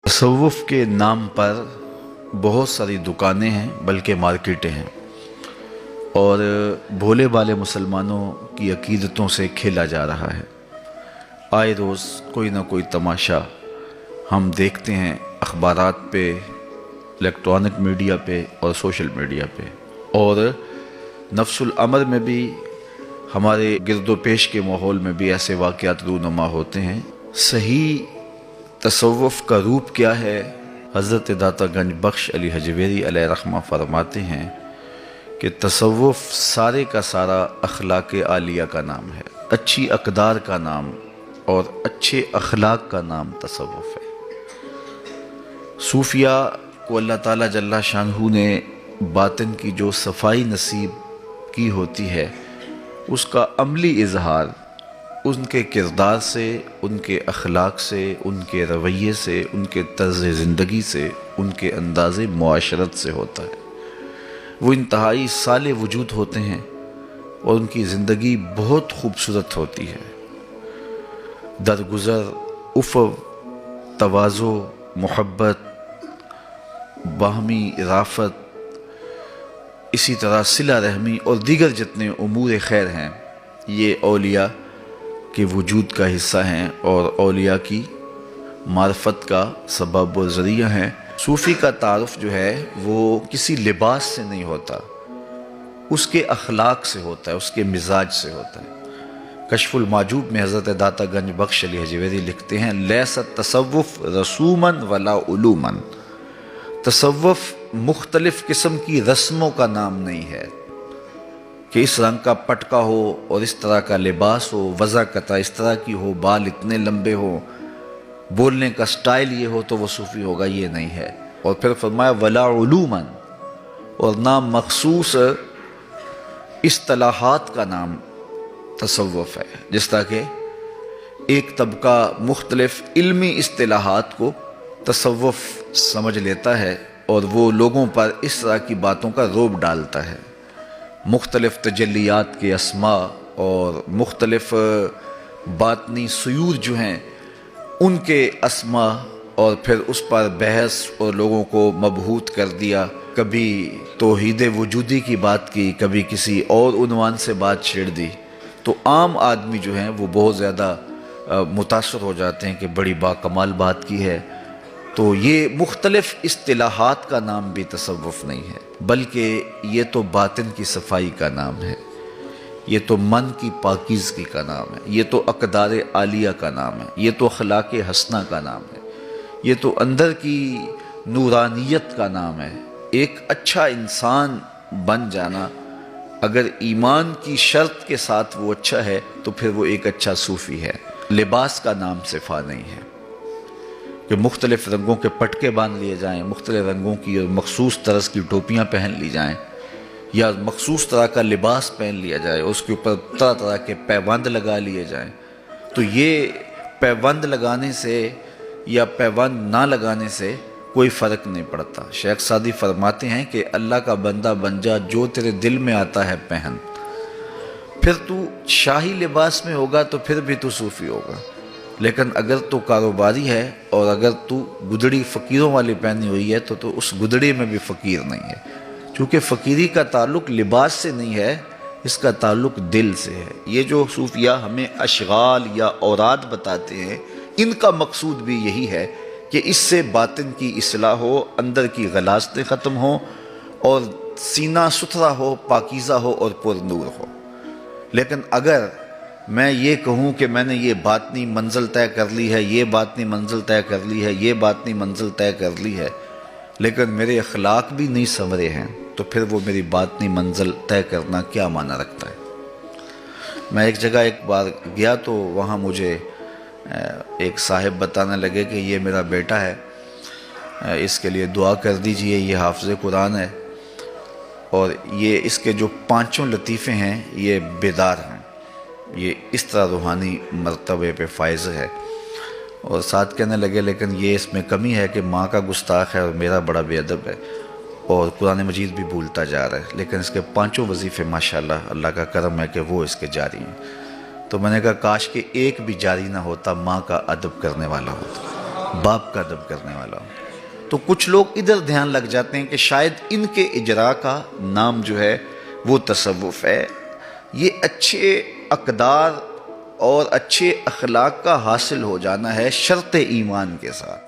तसव्वुफ़ के नाम पर बहुत सारी दुकानें हैं, बल्कि मार्केटें हैं, और भोले भाले मुसलमानों की अकीदतों से खेला जा रहा है। आए रोज़ कोई ना कोई तमाशा हम देखते हैं अखबारात पे, इलेक्ट्रॉनिक मीडिया पे और सोशल मीडिया पे, और नफ्सुल अमर में भी, हमारे गिरदोपेश के माहौल में भी ऐसे वाक़यात रूनुमा होते हैं। सही तसव्वुफ़ का रूप क्या है? हज़रत दाता गंज बख्श अली हजवेरी अलैहि रहमा फरमाते हैं कि तसव्वुफ़ सारे का सारा अखलाक आलिया का नाम है, अच्छी अक़दार का नाम और अच्छे अखलाक का नाम तसव्वुफ़ है। सूफिया को अल्लाह ताला जल्ला शानहू ने बातिन की जो सफाई नसीब की होती है, उसका अमली इजहार उनके किरदार से, उनके अखलाक से, उनके रवैये से, उनके तर्ज़ ज़िंदगी से, उनके अंदाज़े मुआशरत से होता है। वो इंतहाई साले वजूद होते हैं और उनकी ज़िंदगी बहुत खूबसूरत होती है। दरगुज़र, उफ़व, तवाज़ो, मोहब्बत, बाहमी राफत, इसी तरह सिला रहमी और दीगर जितने उमूर खैर हैं, ये औलिया के वजूद का हिस्सा हैं और औलिया की मार्फत का सबब व ज़रिया हैं। सूफ़ी का तारुफ़ जो है वो किसी लिबास से नहीं होता, उसके अखलाक से होता है, उसके मिजाज से होता है। कश्फुल माजूब में हज़रत दाता गंज बख्श अली हजवेरी लिखते हैं, लैसत तसव्वुफ़ रसूमन वला उलूमन। तसव्वुफ़ मुख्तलिफ़ किस्म की रस्मों का नाम नहीं है कि इस रंग का पटका हो और इस तरह का लिबास हो, वज़ाकता इस तरह की हो, बाल इतने लंबे हो, बोलने का स्टाइल ये हो तो वो सूफ़ी होगा, ये नहीं है। और फिर फरमाया वला उलूमन, और नाम मखसूस इस्तिलाहात का नाम तसव्वुफ़ है। जिस तरह के एक तबका मुख्तलिफ़ इल्मी इस्तिलाहात को तसव्वुफ़ समझ लेता है और वो लोगों पर इस तरह की बातों का रोब डालता है। मुख्तलिफ़ तजल्लियात के अस्मा और मुख्तलिफ़ बातनी सुयूर जो हैं उनके अस्मा, और फिर उस पर बहस और लोगों को मबहूत कर दिया। कभी तौहीद वजूदी की बात की, कभी किसी और उन्वान से बात छेड़ दी, तो आम आदमी जो हैं वो बहुत ज़्यादा मुतासर हो जाते हैं कि बड़ी बाकमाल बात की है। तो ये मुख्तलिफ़ इस्तिलाहात का नाम भी तसव्वुफ़ नहीं है, बल्कि ये तो बातिन की सफाई का नाम है, ये तो मन की पाकीज़गी का नाम है, ये तो अक़दार आलिया का नाम है, ये तो अखलाक हसना का नाम है, ये तो अंदर की नूरानियत का नाम है। एक अच्छा इंसान बन जाना, अगर ईमान की शर्त के साथ वो अच्छा है तो फिर वो एक अच्छा सूफ़ी है। लिबास का नाम सिफा नहीं है कि मुख्तलिफ़ रंगों के पटके बांध लिए जाएँ, मुख्तलिफ़ रंगों की और मखसूस तरह की टोपियाँ पहन ली जाएँ, या मखसूस तरह का लिबास पहन लिया जाए, उसके ऊपर तरह तरह के पैबंद लगा लिए जाएँ। तो ये पैबंद लगाने से या पैबंद ना लगाने से कोई फ़र्क नहीं पड़ता। शेख सादी फरमाते हैं कि अल्लाह का बंदा बन जा, जो तेरे दिल में आता है पहन। फिर तू शाही लिबास में होगा तो फिर भी तू सूफ़ी होगा, लेकिन अगर तू कारोबारी है और अगर तू गुदड़ी फ़कीरों वाली पहनी हुई है तो उस गुदड़ी में भी फ़कीर नहीं है। चूँकि फ़कीरी का ताल्लुक़ लिबास से नहीं है, इसका ताल्लुक़ दिल से है। ये जो सूफिया हमें अशगाल या औराद बताते हैं, इनका मकसूद भी यही है कि इससे बातिन की इस्लाह हो, अंदर की गलाज़तें ख़त्म हो और सीना सुथरा हो, पाकीज़ा हो और पुरनूर हो। लेकिन अगर मैं ये कहूँ कि मैंने ये बातनी मंजिल तय कर ली है, ये बातनी मंजिल तय कर ली है, ये बातनी मंजिल तय कर ली है, लेकिन मेरे अखलाक भी नहीं संवरे हैं, तो फिर वो मेरी बातनी मंजिल तय करना क्या माना रखता है। मैं एक जगह एक बार गया तो वहाँ मुझे एक साहिब बताने लगे कि ये मेरा बेटा है, इसके लिए दुआ कर दीजिए, ये हाफ़िज़ कुरान है और ये इसके जो 5 लतीफ़े हैं ये बेदार हैं, ये इस तरह रूहानी मर्तबे पे फायज़ है। और साथ कहने लगे लेकिन ये इसमें कमी है कि माँ का गुस्ताख है और मेरा बड़ा बेअदब है। اور قرآن مجید بھی بھولتا جا رہا ہے، لیکن اس کے 5 وظیفے ماشاءاللہ اللہ کا کرم ہے کہ وہ اس کے جاری ہیں۔ تو میں نے کہا کاش کہ ایک بھی جاری نہ ہوتا، ماں کا ادب کرنے والا ہوتا، باپ کا ادب کرنے والا ہوتا۔ تو کچھ لوگ ادھر دھیان لگ جاتے ہیں کہ شاید ان کے اجرا کا نام جو ہے وہ تصوف ہے۔ یہ اچھے اقدار اور اچھے اخلاق کا حاصل ہو جانا ہے شرط ایمان کے ساتھ۔